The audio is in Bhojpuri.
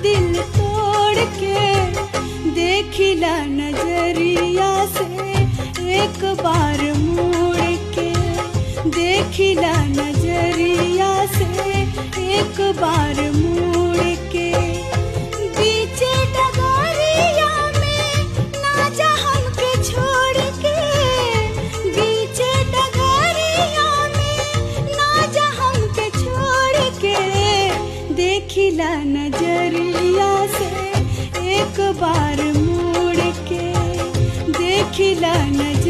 दिल तोड़ के देखिला नजरिया से एक बार मुड़ के, देखिला नजरिया से एक बार मुड़ के। बीचे डगरिया में ना जा हमके छोड़ के, बीचे डगरिया में ना जा हमके छोड़ के, देखिला नजरिया से एक बार मुड़ के, देखिला नजरिया